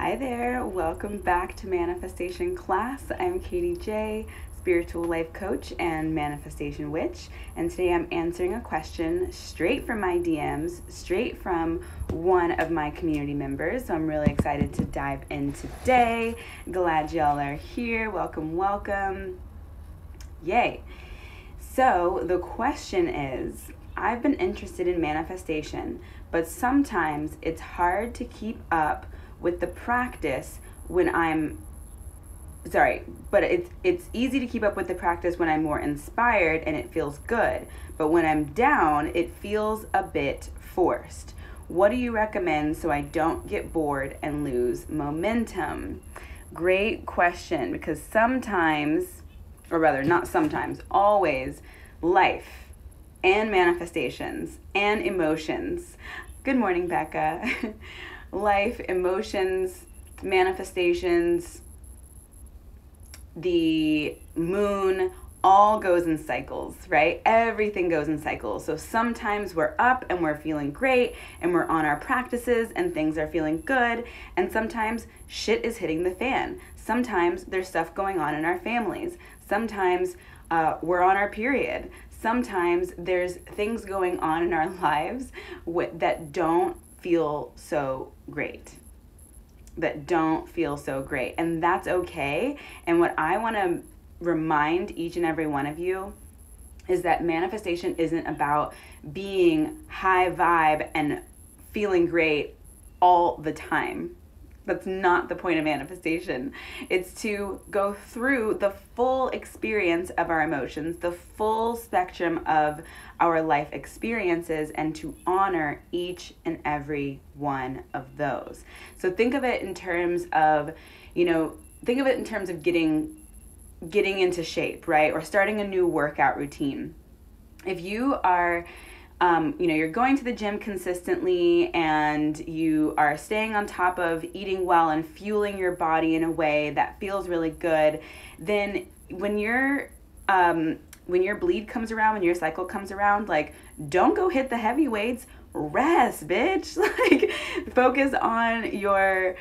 Hi there, welcome back to Manifestation Class. I'm Katie J, spiritual life coach and manifestation witch, and today I'm answering a question straight from my DMs, straight from one of my community members. So I'm really excited to dive in today. Glad y'all are here. Welcome. Yay. So the question is, I've been interested in manifestation, but sometimes it's hard to keep up with the practice when it's easy to keep up with the practice when I'm more inspired and it feels good. But when I'm down, it feels a bit forced. What do you recommend so I don't get bored and lose momentum? Great question, because sometimes, or rather not sometimes, always, life and manifestations and emotions. Good morning, Becca. Life, emotions, manifestations, the moon, all goes in cycles, right? Everything goes in cycles. So sometimes we're up and we're feeling great and we're on our practices and things are feeling good. And sometimes shit is hitting the fan. Sometimes there's stuff going on in our families. Sometimes we're on our period. Sometimes there's things going on in our lives that don't feel so great. And that's okay. And what I want to remind each and every one of you is that manifestation isn't about being high vibe and feeling great all the time. That's not the point of manifestation. It's to go through the full experience of our emotions, the full spectrum of our life experiences, and to honor each and every one of those. So think of it in terms of, getting into shape, right? Or starting a new workout routine. If you are you're going to the gym consistently and you are staying on top of eating well and fueling your body in a way that feels really good, then when your bleed comes around, when your cycle comes around, don't go hit the heavy weights. Rest, bitch. Focus on your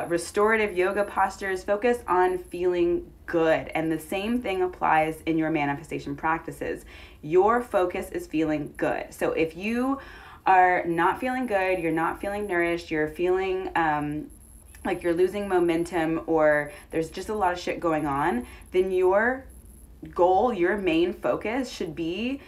restorative yoga postures. Focus on feeling good. And the same thing applies in your manifestation practices. Your focus is feeling good. So if you are not feeling good, you're not feeling nourished, you're feeling like you're losing momentum, or there's just a lot of shit going on, then your goal, your main focus should be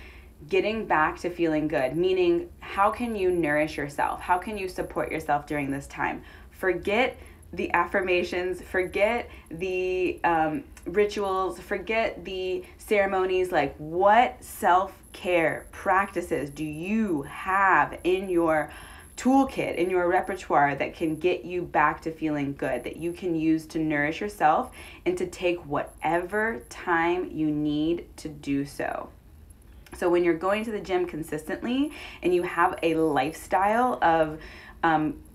getting back to feeling good. Meaning, how can you nourish yourself? How can you support yourself during this time? Forget the affirmations, forget the rituals, forget the ceremonies. What self-care practices do you have in your toolkit, in your repertoire, that can get you back to feeling good, that you can use to nourish yourself and to take whatever time you need to do so? So when you're going to the gym consistently and you have a lifestyle of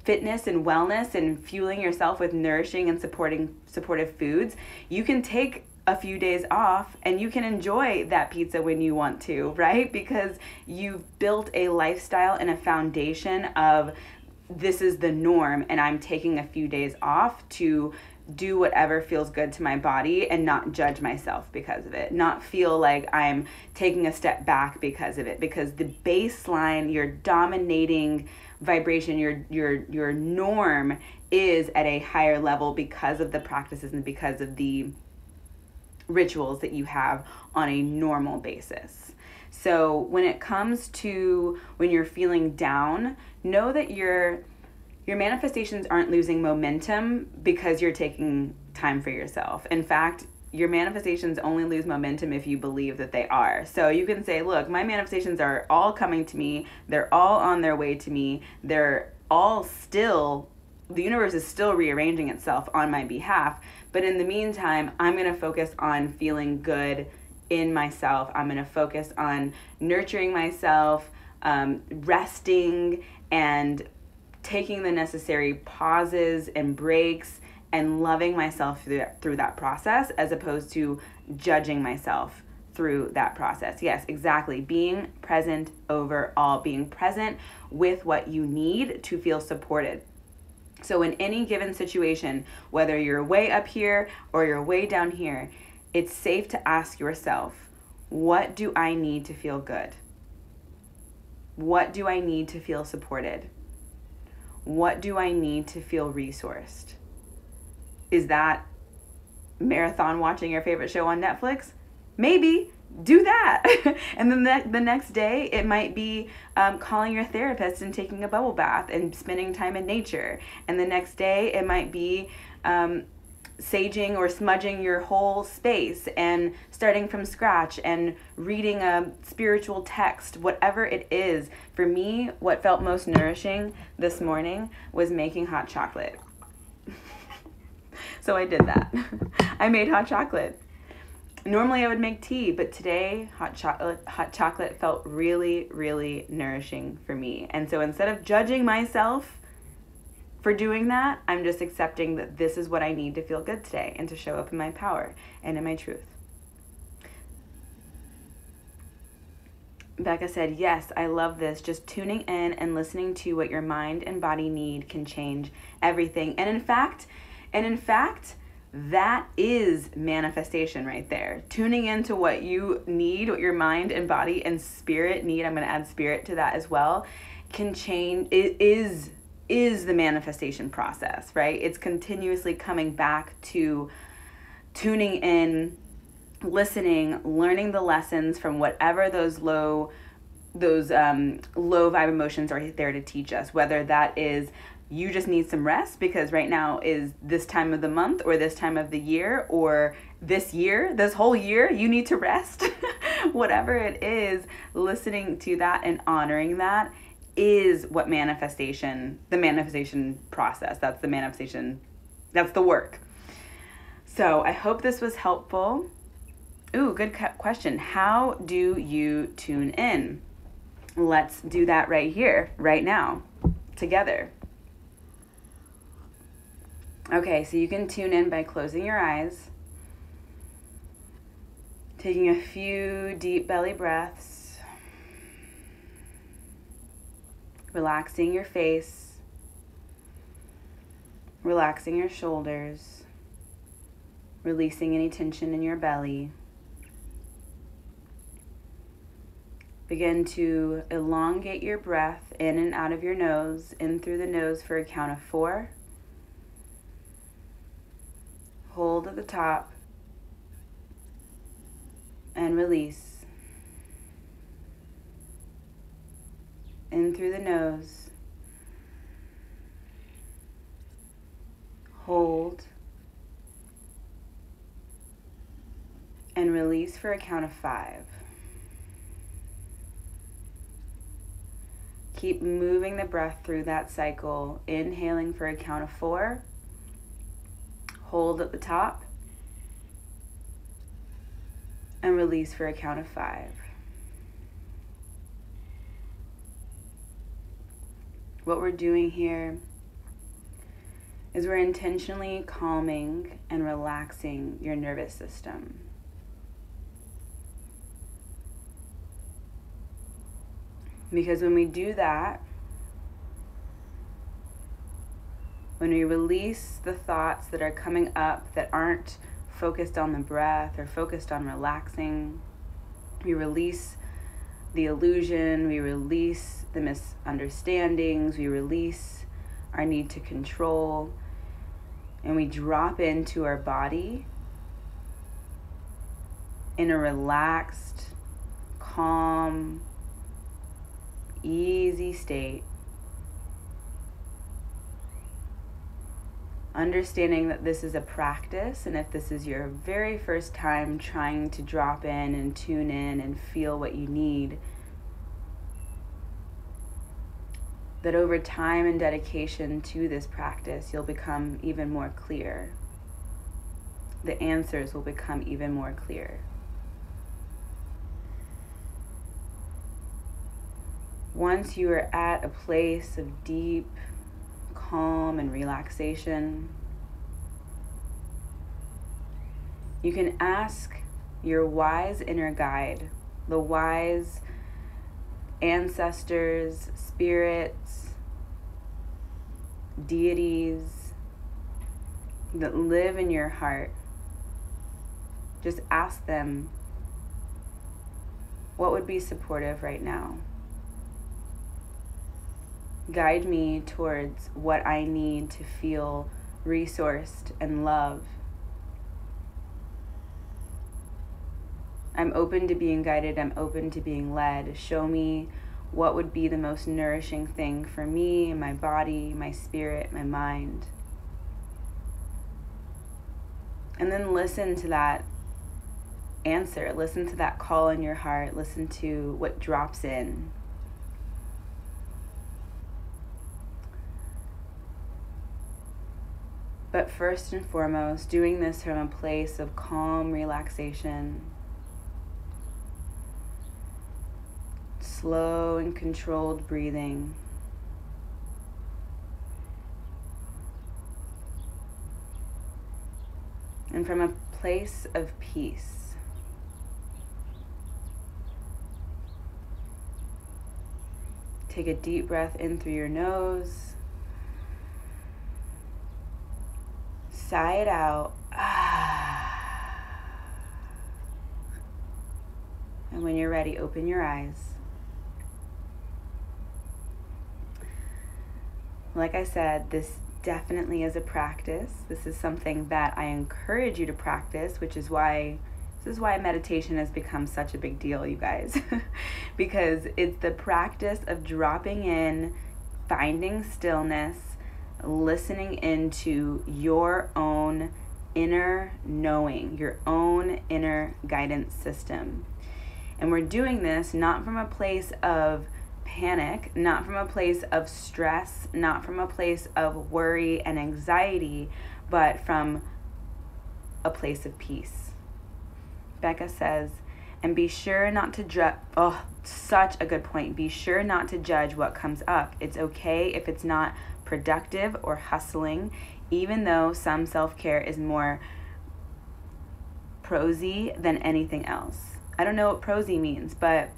fitness and wellness and fueling yourself with nourishing and supportive foods, you can take a few days off and you can enjoy that pizza when you want to, right? Because you've built a lifestyle and a foundation of, this is the norm, and I'm taking a few days off to do whatever feels good to my body and not judge myself because of it, not feel like I'm taking a step back because of it, because the baseline, your dominating vibration, your norm is at a higher level because of the practices and because of the rituals that you have on a normal basis. So when it comes to when you're feeling down, know that your manifestations aren't losing momentum because you're taking time for yourself. In fact, your manifestations only lose momentum if you believe that they are. So you can say, look, my manifestations are all coming to me. They're all on their way to me. They're all still, the universe is still rearranging itself on my behalf. But in the meantime, I'm going to focus on feeling good in myself. I'm going to focus on nurturing myself, resting, and taking the necessary pauses and breaks and loving myself through that process, as opposed to judging myself through that process. Yes, exactly. Being present overall, being present with what you need to feel supported. So in any given situation, whether you're way up here or you're way down here, it's safe to ask yourself, what do I need to feel good? What do I need to feel supported? What do I need to feel resourced? Is that marathon watching your favorite show on Netflix? Maybe. Do that. And then the next day, it might be calling your therapist and taking a bubble bath and spending time in nature. And the next day, it might be saging or smudging your whole space and starting from scratch and reading a spiritual text, whatever it is. For me, what felt most nourishing this morning was making hot chocolate. So I did that. I made hot chocolate. Normally I would make tea, but today hot chocolate felt really, really nourishing for me. And so instead of judging myself for doing that, I'm just accepting that this is what I need to feel good today and to show up in my power and in my truth. Becca said, yes, I love this. Just tuning in and listening to what your mind and body need can change everything. And in fact, that is manifestation right there. Tuning into what you need, what your mind and body and spirit need, I'm going to add spirit to that as well, can change. It is the manifestation process, right? It's continuously coming back to tuning in, listening, learning the lessons from whatever those low vibe emotions are there to teach us, whether that is you just need some rest because right now is this time of the month or this time of the year or this whole year, you need to rest. Whatever it is, listening to that and honoring that is what the manifestation process, that's the work. So I hope this was helpful. Ooh, good question. How do you tune in? Let's do that right here, right now, together. Okay, so you can tune in by closing your eyes, taking a few deep belly breaths, relaxing your face, relaxing your shoulders, releasing any tension in your belly. Begin to elongate your breath in and out of your nose, in through the nose for a count of 4. Hold at the top and release. In through the nose. Hold and release for a count of 5. Keep moving the breath through that cycle, inhaling for a count of 4. Hold at the top and release for a count of 5. What we're doing here is we're intentionally calming and relaxing your nervous system. Because when we do that, when we release the thoughts that are coming up that aren't focused on the breath or focused on relaxing, we release the illusion, we release the misunderstandings, we release our need to control, and we drop into our body in a relaxed, calm, easy state. Understanding that this is a practice, and if this is your very first time trying to drop in and tune in and feel what you need, that over time and dedication to this practice, you'll become even more clear. The answers will become even more clear. Once you are at a place of deep calm and relaxation, you can ask your wise inner guide, the wise ancestors, spirits, deities that live in your heart. Just ask them, what would be supportive right now? Guide me towards what I need to feel resourced and loved. I'm open to being guided. I'm open to being led. Show me what would be the most nourishing thing for me, my body, my spirit, my mind. And then listen to that answer. Listen to that call in your heart. Listen to what drops in. But first and foremost, doing this from a place of calm relaxation. Slow and controlled breathing. And from a place of peace. Take a deep breath in through your nose. Sigh it out. And when you're ready, open your eyes. Like I said, this definitely is a practice. This is something that I encourage you to practice, which is why meditation has become such a big deal, you guys. Because it's the practice of dropping in, finding stillness, listening into your own inner knowing, your own inner guidance system. And we're doing this not from a place of panic, not from a place of stress, not from a place of worry and anxiety, but from a place of peace. Becca says, and be sure not to judge. Oh, such a good point. Be sure not to judge what comes up. It's okay if it's not productive or hustling, even though some self-care is more prosy than anything else. I don't know what prosy means, but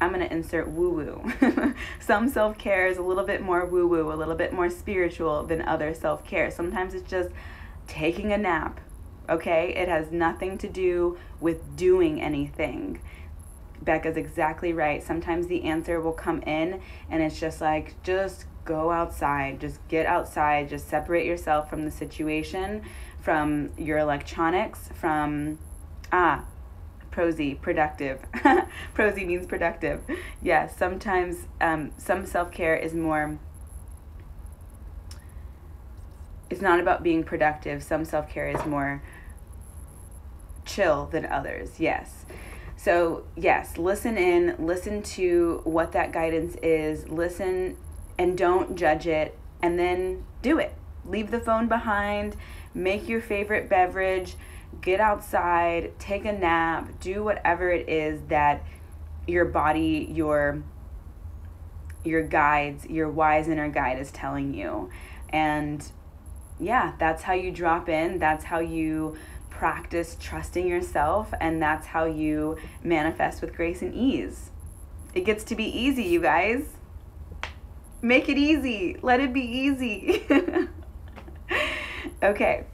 I'm going to insert woo-woo. Some self-care is a little bit more woo-woo, a little bit more spiritual than other self-care. Sometimes it's just taking a nap, okay? It has nothing to do with doing anything. Becca's exactly right. Sometimes the answer will come in and it's just like, just go outside, just get outside, just separate yourself from the situation, from your electronics, from, prosy, productive. Prosy means productive. Yes, sometimes some self-care is more, it's not about being productive. Some self-care is more chill than others. Yes. So yes, listen in, listen to what that guidance is, listen and don't judge it, and then do it. Leave the phone behind, make your favorite beverage, get outside, take a nap, do whatever it is that your body, your guides, your wise inner guide is telling you. And yeah, that's how you drop in. That's how you practice trusting yourself. And that's how you manifest with grace and ease. It gets to be easy, you guys. Make it easy. Let it be easy. Okay.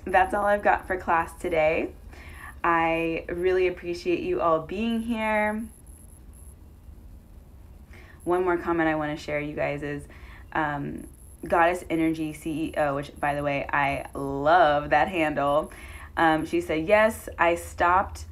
That's all I've got for class today. I really appreciate you all being here. One more comment I want to share, you guys, is Goddess Energy CEO, which, by the way, I love that handle. She said, yes, I stopped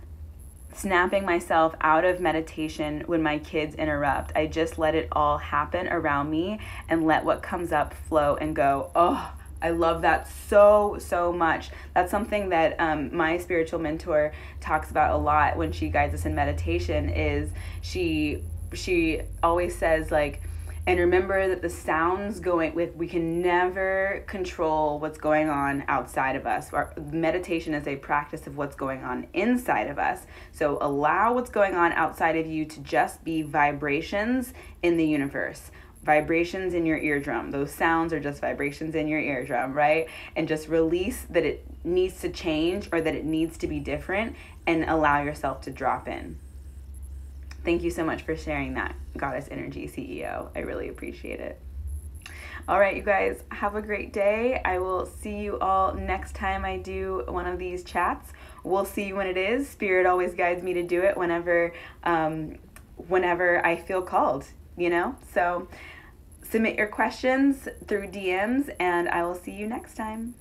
snapping myself out of meditation when my kids interrupt. I just let it all happen around me and let what comes up flow and go. Oh, I love that so, so much. That's something that my spiritual mentor talks about a lot when she guides us in meditation. Is she always says, like, and remember that the sounds going with, we can never control what's going on outside of us. Our meditation is a practice of what's going on inside of us. So allow what's going on outside of you to just be vibrations in the universe. Vibrations in your eardrum. Those sounds are just vibrations in your eardrum, right? And just release that it needs to change or that it needs to be different, and allow yourself to drop in. Thank you so much for sharing that, Goddess Energy CEO. I really appreciate it. All right, you guys, have a great day. I will see you all next time I do one of these chats. We'll see when it is. Spirit always guides me to do it whenever I feel called, you know? So submit your questions through DMs, and I will see you next time.